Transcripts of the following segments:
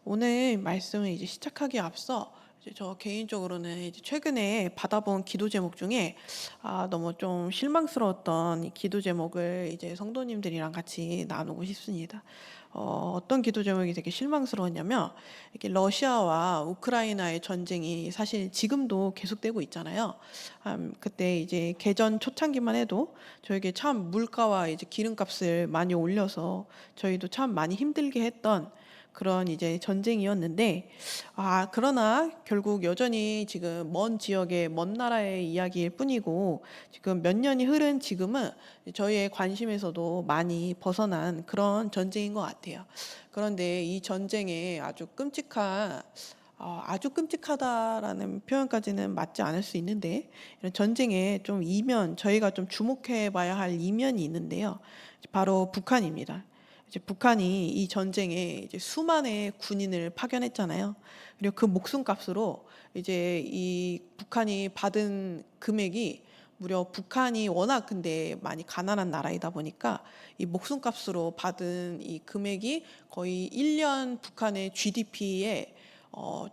오늘 말씀을 이제 시작하기에 앞서 이제 저 개인적으로는 이제 최근에 받아본 기도 제목 중에 너무 좀 실망스러웠던 이 기도 제목을 이제 성도님들이랑 같이 나누고 싶습니다. 어떤 기도 제목이 되게 실망스러웠냐면 이게 러시아와 우크라이나의 전쟁이 사실 지금도 계속되고 있잖아요. 그때 이제 개전 초창기만 해도 저에게 참 물가와 이제 기름값을 많이 올려서 저희도 참 많이 힘들게 했던 그런 이제 전쟁이었는데 그러나 결국 여전히 지금 먼 지역의 먼 나라의 이야기일 뿐이고 지금 몇 년이 흐른 지금은 저희의 관심에서도 많이 벗어난 그런 전쟁인 것 같아요. 그런데 이 전쟁에 아주 끔찍하다라는 표현까지는 맞지 않을 수 있는데 이런 전쟁에 좀 저희가 좀 주목해 봐야 할 이면이 있는데요. 바로 북한입니다. 이제 북한이 이 전쟁에 이제 수만의 군인을 파견했잖아요. 그리고 그 목숨값으로 이제 이 북한이 받은 금액이 무려 북한이 워낙 근데 많이 가난한 나라이다 보니까 이 목숨값으로 받은 이 금액이 거의 1년 북한의 GDP의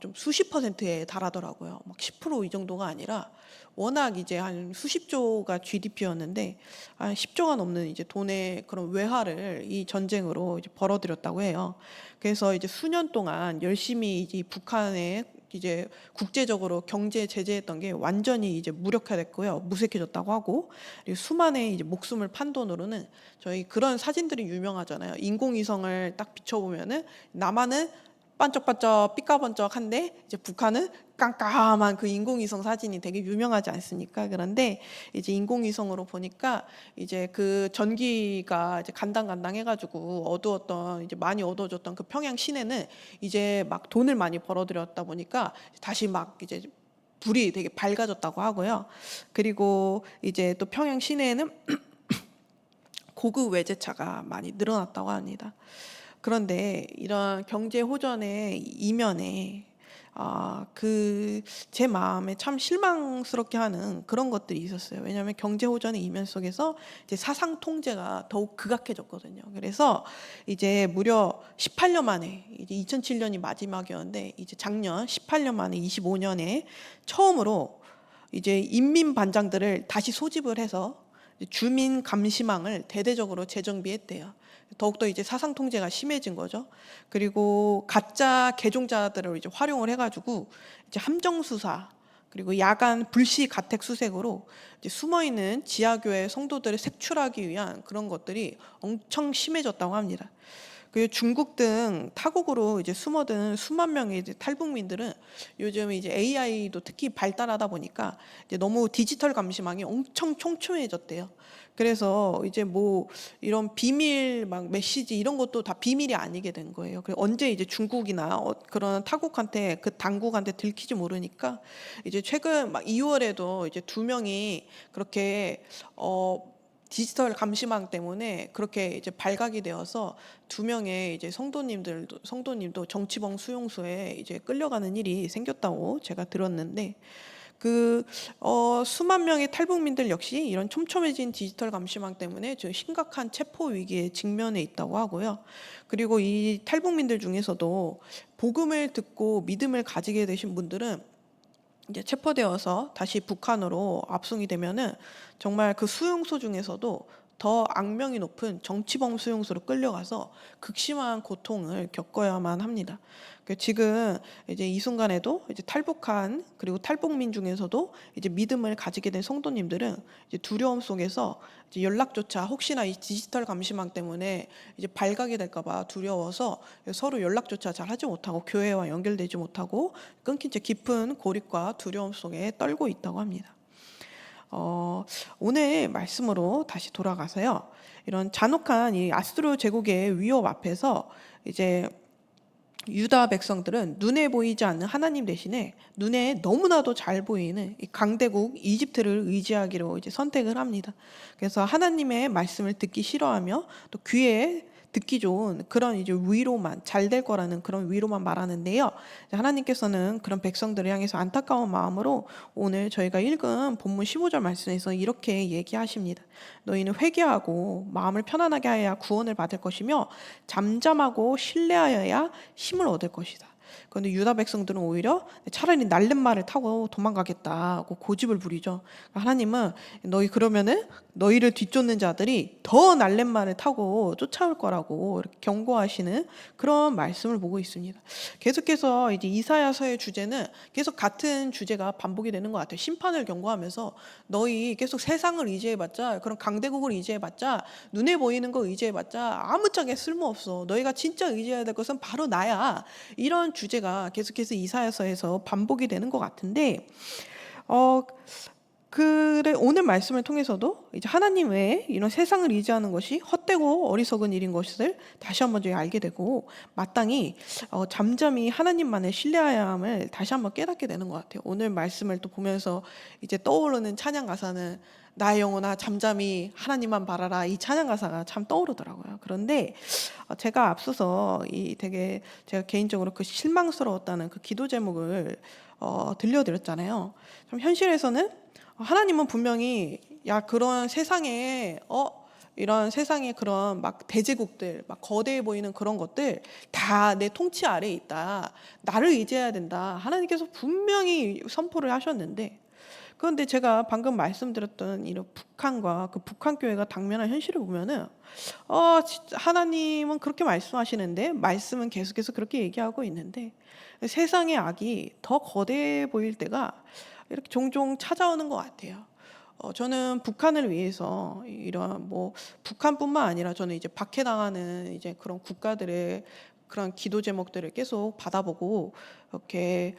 좀 수십 퍼센트에 달하더라고요. 막 10%이 정도가 아니라 워낙 이제 한 수십 조가 GDP였는데 한 10조가 넘는 이제 돈의 그런 외화를 이 전쟁으로 이제 벌어들였다고 해요. 그래서 이제 수년 동안 열심히 이제 북한에 이제 국제적으로 경제 제재했던 게 완전히 이제 무력화됐고요. 무색해졌다고 하고 그리고 수만의 이제 목숨을 판 돈으로는 저희 그런 사진들이 유명하잖아요. 인공위성을 딱 비춰보면은 남한은 반짝반짝 삐까번쩍한데 이제 북한은 깜깜한 그 인공위성 사진이 되게 유명하지 않습니까? 그런데 이제 인공위성으로 보니까 이제 그 전기가 이제 간당간당해가지고 이제 많이 어두워졌던 그 평양 시내는 이제 막 돈을 많이 벌어들였다 보니까 다시 막 이제 불이 되게 밝아졌다고 하고요. 그리고 이제 또 평양 시내에는 고급 외제차가 많이 늘어났다고 합니다. 그런데 이런 경제 호전의 이면에 제 마음에 참 실망스럽게 하는 그런 것들이 있었어요. 왜냐하면 경제 호전의 이면 속에서 이제 사상 통제가 더욱 극악해졌거든요. 그래서 이제 무려 18년 만에 이제 2007년이 마지막이었는데 이제 작년 18년 만에 25년에 처음으로 이제 인민 반장들을 다시 소집을 해서 주민 감시망을 대대적으로 재정비했대요. 더욱더 이제 사상 통제가 심해진 거죠. 그리고 가짜 개종자들을 이제 활용을 해가지고 이제 함정 수사 그리고 야간 불시 가택 수색으로 이제 숨어 있는 지하교회 성도들을 색출하기 위한 그런 것들이 엄청 심해졌다고 합니다. 그리고 중국 등 타국으로 이제 숨어든 수만 명의 이제 탈북민들은 요즘 이제 AI도 특히 발달하다 보니까 이제 너무 디지털 감시망이 엄청 촘촘해졌대요. 그래서 이제 뭐 이런 비밀 막 메시지 이런 것도 다 비밀이 아니게 된 거예요. 그래서 언제 이제 중국이나 그런 타국한테 그 당국한테 들킬지 모르니까 이제 최근 막 2월에도 이제 두 명이 그렇게 디지털 감시망 때문에 그렇게 이제 발각이 되어서 두 명의 이제 성도님도 정치범 수용소에 이제 끌려가는 일이 생겼다고 제가 들었는데 수만 명의 탈북민들 역시 이런 촘촘해진 디지털 감시망 때문에 지금 심각한 체포 위기에 직면해 있다고 하고요. 그리고 이 탈북민들 중에서도 복음을 듣고 믿음을 가지게 되신 분들은 이제 체포되어서 다시 북한으로 압송이 되면은 정말 그 수용소 중에서도 더 악명이 높은 정치범 수용소로 끌려가서 극심한 고통을 겪어야만 합니다. 지금 이제 이 순간에도 이제 탈북한 그리고 탈북민 중에서도 이제 믿음을 가지게 된 성도님들은 이제 두려움 속에서 이제 연락조차 혹시나 이 디지털 감시망 때문에 이제 발각이 될까봐 두려워서 서로 연락조차 잘 하지 못하고 교회와 연결되지 못하고 끊긴 채 깊은 고립과 두려움 속에 떨고 있다고 합니다. 오늘 말씀으로 다시 돌아가서요. 이런 잔혹한 이 아수르 제국의 위협 앞에서 이제 유다 백성들은 눈에 보이지 않는 하나님 대신에 눈에 너무나도 잘 보이는 이 강대국 이집트를 의지하기로 이제 선택을 합니다. 그래서 하나님의 말씀을 듣기 싫어하며 또 귀에 듣기 좋은 그런 이제 위로만, 잘 될 거라는 그런 위로만 말하는데요. 하나님께서는 그런 백성들을 향해서 안타까운 마음으로 오늘 저희가 읽은 본문 15절 말씀에서 이렇게 얘기하십니다. 너희는 회개하고 마음을 편안하게 하여야 구원을 받을 것이며 잠잠하고 신뢰하여야 힘을 얻을 것이다. 그런데 유다 백성들은 오히려 차라리 날랜 말을 타고 도망가겠다고 고집을 부리죠. 하나님은 너희 그러면은 너희를 뒤쫓는 자들이 더 날랜 말을 타고 쫓아올 거라고 이렇게 경고하시는 그런 말씀을 보고 있습니다. 계속해서 이제 이사야서의 주제는 계속 같은 주제가 반복이 되는 것 같아요. 심판을 경고하면서 너희 계속 세상을 의지해봤자, 그런 강대국을 의지해봤자, 눈에 보이는 거 의지해봤자 아무짝에 쓸모없어. 너희가 진짜 의지해야 될 것은 바로 나야. 이런 주제가 계속해서 이사야서에서 반복이 되는 것 같은데, 그래 오늘 말씀을 통해서도 이제 하나님 외에 이런 세상을 의지하는 것이 헛되고 어리석은 일인 것을 다시 한번 저희 알게 되고, 마땅히 잠잠히 하나님만을 신뢰해야 함을 다시 한번 깨닫게 되는 것 같아요. 오늘 말씀을 또 보면서 이제 떠오르는 찬양 가사는 나의 영혼아 잠잠히 하나님만 바라라, 이 찬양 가사가 참 떠오르더라고요. 그런데 제가 앞서서 이 되게 제가 개인적으로 그 실망스러웠다는 그 기도 제목을 들려드렸잖아요. 좀 현실에서는 하나님은 분명히 야 그런 세상에 이런 세상의 그런 막 대제국들, 막 거대해 보이는 그런 것들 다 내 통치 아래에 있다. 나를 의지해야 된다. 하나님께서 분명히 선포를 하셨는데, 그런데 제가 방금 말씀드렸던 이런 북한과 그 북한 교회가 당면한 현실을 보면은 진짜 하나님은 그렇게 말씀하시는데 말씀은 계속해서 그렇게 얘기하고 있는데 세상의 악이 더 거대해 보일 때가 이렇게 종종 찾아오는 것 같아요. 저는 북한을 위해서 이런 뭐 북한뿐만 아니라 저는 이제 박해당하는 이제 그런 국가들의 그런 기도 제목들을 계속 받아보고 이렇게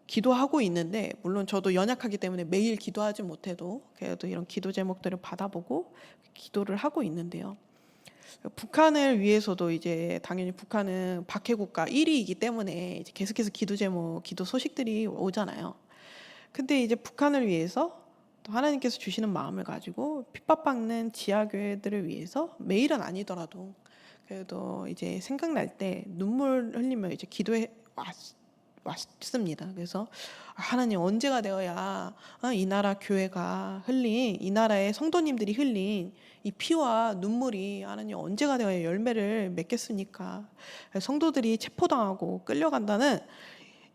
기도하고 있는데, 물론 저도 연약하기 때문에 매일 기도하지 못해도 그래도 이런 기도 제목들을 받아보고 기도를 하고 있는데요. 북한을 위해서도 이제 당연히 북한은 박해국가 1위이기 때문에 이제 계속해서 기도 제목, 기도 소식들이 오잖아요. 근데 이제 북한을 위해서 또 하나님께서 주시는 마음을 가지고 핍박받는 지하교회들을 위해서 매일은 아니더라도 그래도 이제 생각날 때 눈물 흘리며 이제 기도해 왔습니다. 그래서 하나님 언제가 되어야 이 나라 교회가 흘린, 이 나라의 성도님들이 흘린 이 피와 눈물이 하나님 언제가 되어야 열매를 맺겠습니까? 성도들이 체포당하고 끌려간다는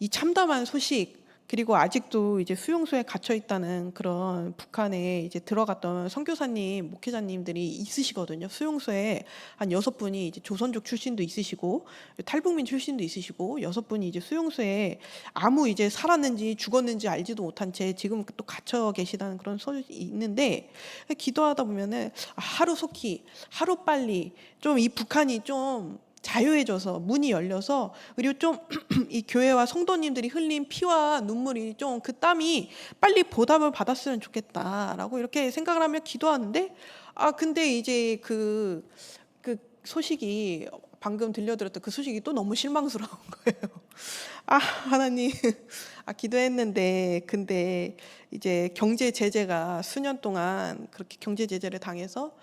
이 참담한 소식, 그리고 아직도 이제 수용소에 갇혀 있다는 그런 북한에 이제 들어갔던 선교사님, 목회자님들이 있으시거든요. 수용소에 한 6분이 이제 조선족 출신도 있으시고 탈북민 출신도 있으시고 6분이 이제 수용소에 아무 이제 살았는지 죽었는지 알지도 못한 채 지금 또 갇혀 계시다는 그런 소식이 있는데, 기도하다 보면은 하루속히 하루빨리 좀 이 북한이 좀 자유해져서 문이 열려서, 그리고 좀 이 교회와 성도님들이 흘린 피와 눈물이 좀 그 땀이 빨리 보답을 받았으면 좋겠다라고 이렇게 생각을 하며 기도하는데, 근데 이제 그 소식이 방금 들려드렸던 그 소식이 또 너무 실망스러운 거예요. 하나님, 기도했는데 근데 이제 경제 제재가 수년 동안 그렇게 경제 제재를 당해서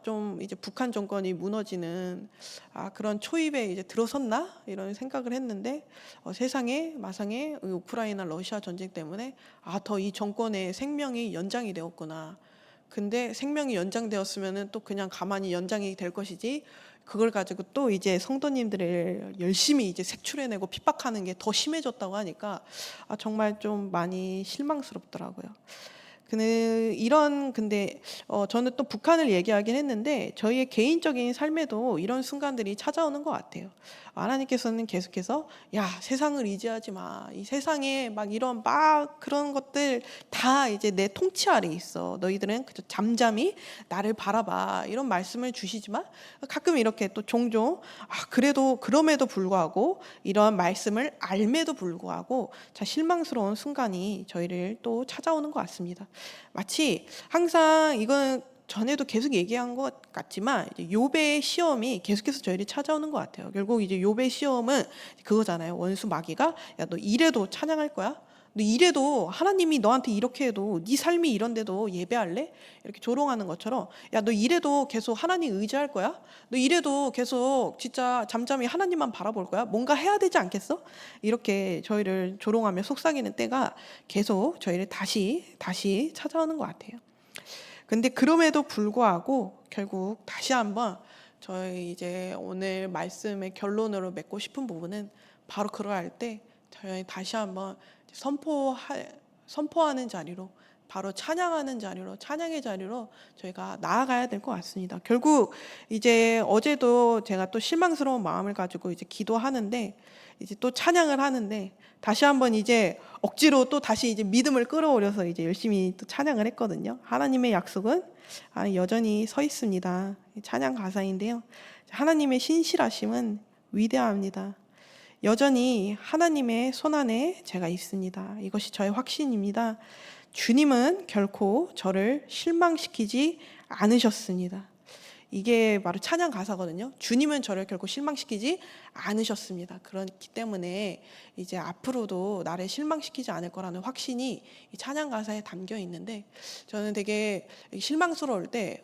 좀 이제 북한 정권이 무너지는 그런 초입에 이제 들어섰나 이런 생각을 했는데, 세상에 마상에 우크라이나 러시아 전쟁 때문에 더 이 정권의 생명이 연장이 되었구나. 근데 생명이 연장되었으면은 또 그냥 가만히 연장이 될 것이지, 그걸 가지고 또 이제 성도님들을 열심히 이제 색출해내고 핍박하는 게 더 심해졌다고 하니까 정말 좀 많이 실망스럽더라고요. 근데 저는 또 북한을 얘기하긴 했는데 저희의 개인적인 삶에도 이런 순간들이 찾아오는 것 같아요. 하나님께서는 계속해서 야 세상을 의지하지 마. 이 세상에 막 이런 막 그런 것들 다 이제 내 통치 아래 있어. 너희들은 그저 잠잠히 나를 바라봐. 이런 말씀을 주시지만 가끔 이렇게 또 종종 그래도 그럼에도 불구하고 이런 말씀을 알매도 불구하고 실망스러운 순간이 저희를 또 찾아오는 것 같습니다. 마치 항상 이건 전에도 계속 얘기한 것 같지만 이제 욥의 시험이 계속해서 저희를 찾아오는 것 같아요. 결국 이제 욥의 시험은 그거잖아요. 원수 마귀가 야 너 이래도 찬양할 거야? 너 이래도 하나님이 너한테 이렇게 해도 네 삶이 이런데도 예배할래? 이렇게 조롱하는 것처럼 야, 너 이래도 계속 하나님 의지할 거야? 너 이래도 계속 진짜 잠잠히 하나님만 바라볼 거야? 뭔가 해야 되지 않겠어? 이렇게 저희를 조롱하며 속삭이는 때가 계속 저희를 다시 찾아오는 것 같아요. 근데 그럼에도 불구하고 결국 다시 한번 저희 이제 오늘 말씀의 결론으로 맺고 싶은 부분은 바로 그러할 때 저희 다시 한번 선포하는 자리로, 바로 찬양하는 자리로, 찬양의 자리로 저희가 나아가야 될 것 같습니다. 결국 이제 어제도 제가 또 실망스러운 마음을 가지고 이제 기도하는데 이제 또 찬양을 하는데 다시 한번 이제 억지로 또 다시 이제 믿음을 끌어올려서 이제 열심히 또 찬양을 했거든요. 하나님의 약속은 여전히 서 있습니다. 찬양 가사인데요. 하나님의 신실하심은 위대합니다. 여전히 하나님의 손안에 제가 있습니다. 이것이 저의 확신입니다. 주님은 결코 저를 실망시키지 않으셨습니다. 이게 바로 찬양 가사거든요. 주님은 저를 결코 실망시키지 않으셨습니다. 그렇기 때문에 이제 앞으로도 나를 실망시키지 않을 거라는 확신이 이 찬양 가사에 담겨 있는데, 저는 되게 실망스러울 때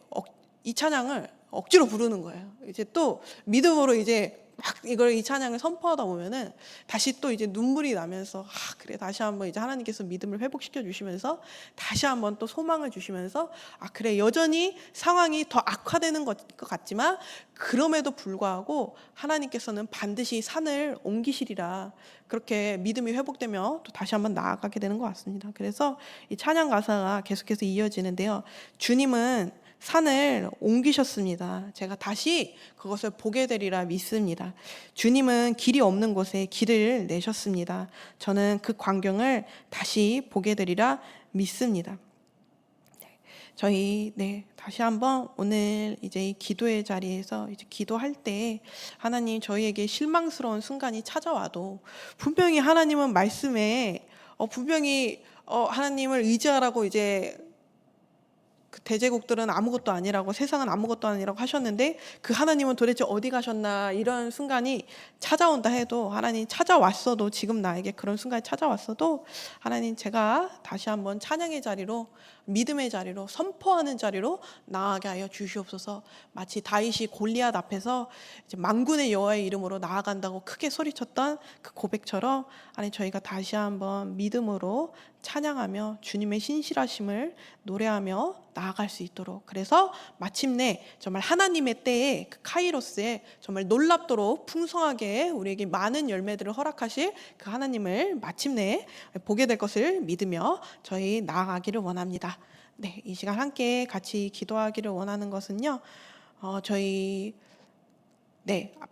이 찬양을 억지로 부르는 거예요. 이제 또 믿음으로 이제 막 이 찬양을 선포하다 보면은 다시 또 이제 눈물이 나면서 그래, 다시 한번 이제 하나님께서 믿음을 회복시켜 주시면서 다시 한번 또 소망을 주시면서 그래, 여전히 상황이 더 악화되는 것 같지만 그럼에도 불구하고 하나님께서는 반드시 산을 옮기시리라, 그렇게 믿음이 회복되며 또 다시 한번 나아가게 되는 것 같습니다. 그래서 이 찬양 가사가 계속해서 이어지는데요. 주님은 산을 옮기셨습니다. 제가 다시 그것을 보게 되리라 믿습니다. 주님은 길이 없는 곳에 길을 내셨습니다. 저는 그 광경을 다시 보게 되리라 믿습니다. 저희 다시 한번 오늘 이제 이 기도의 자리에서 이제 기도할 때 하나님, 저희에게 실망스러운 순간이 찾아와도 분명히 하나님은 말씀에 분명히 하나님을 의지하라고 이제 그 대제국들은 아무것도 아니라고, 세상은 아무것도 아니라고 하셨는데 그 하나님은 도대체 어디 가셨나, 이런 순간이 찾아온다 해도, 하나님 찾아왔어도, 지금 나에게 그런 순간이 찾아왔어도 하나님, 제가 다시 한번 찬양의 자리로, 믿음의 자리로, 선포하는 자리로 나아가게 하여 주시옵소서. 마치 다윗이 골리앗 앞에서 이제 만군의 여호와의 이름으로 나아간다고 크게 소리쳤던 그 고백처럼 하나님, 저희가 다시 한번 믿음으로 찬양하며 주님의 신실하심을 노래하며 나아갈 수 있도록, 그래서 마침내 정말 하나님의 때에 그 카이로스에 정말 놀랍도록 풍성하게 우리에게 많은 열매들을 허락하실 그 하나님을 마침내 보게 될 것을 믿으며 저희 나아가기를 원합니다. 이 시간 함께 같이 기도하기를 원하는 것은요, 저희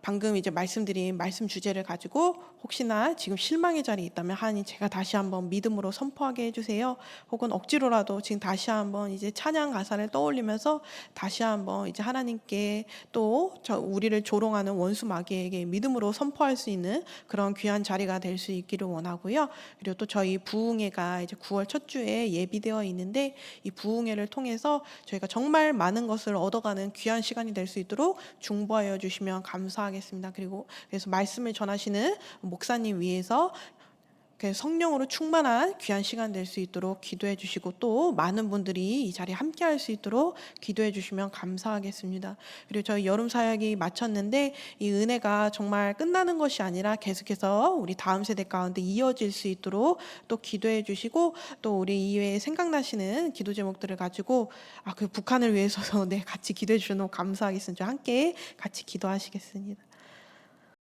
방금 이제 말씀드린 말씀 주제를 가지고 혹시나 지금 실망의 자리에 있다면 하나님, 제가 다시 한번 믿음으로 선포하게 해주세요. 혹은 억지로라도 지금 다시 한번 이제 찬양 가사를 떠올리면서 다시 한번 이제 하나님께 또 우리를 조롱하는 원수 마귀에게 믿음으로 선포할 수 있는 그런 귀한 자리가 될 수 있기를 원하고요. 그리고 또 저희 부흥회가 이제 9월 첫 주에 예비되어 있는데, 이 부흥회를 통해서 저희가 정말 많은 것을 얻어가는 귀한 시간이 될 수 있도록 중보하여 주시면 감사하겠습니다. 그래서 말씀을 전하시는 목사님 위해서 성령으로 충만한 귀한 시간 될 수 있도록 기도해 주시고, 또 많은 분들이 이 자리에 함께 할 수 있도록 기도해 주시면 감사하겠습니다. 그리고 저희 여름 사역이 마쳤는데 이 은혜가 정말 끝나는 것이 아니라 계속해서 우리 다음 세대 가운데 이어질 수 있도록 또 기도해 주시고, 또 우리 이외에 생각나시는 기도 제목들을 가지고 그 북한을 위해서 같이 기도해 주셔서 너무 감사하겠습니다. 함께 같이 기도하시겠습니다.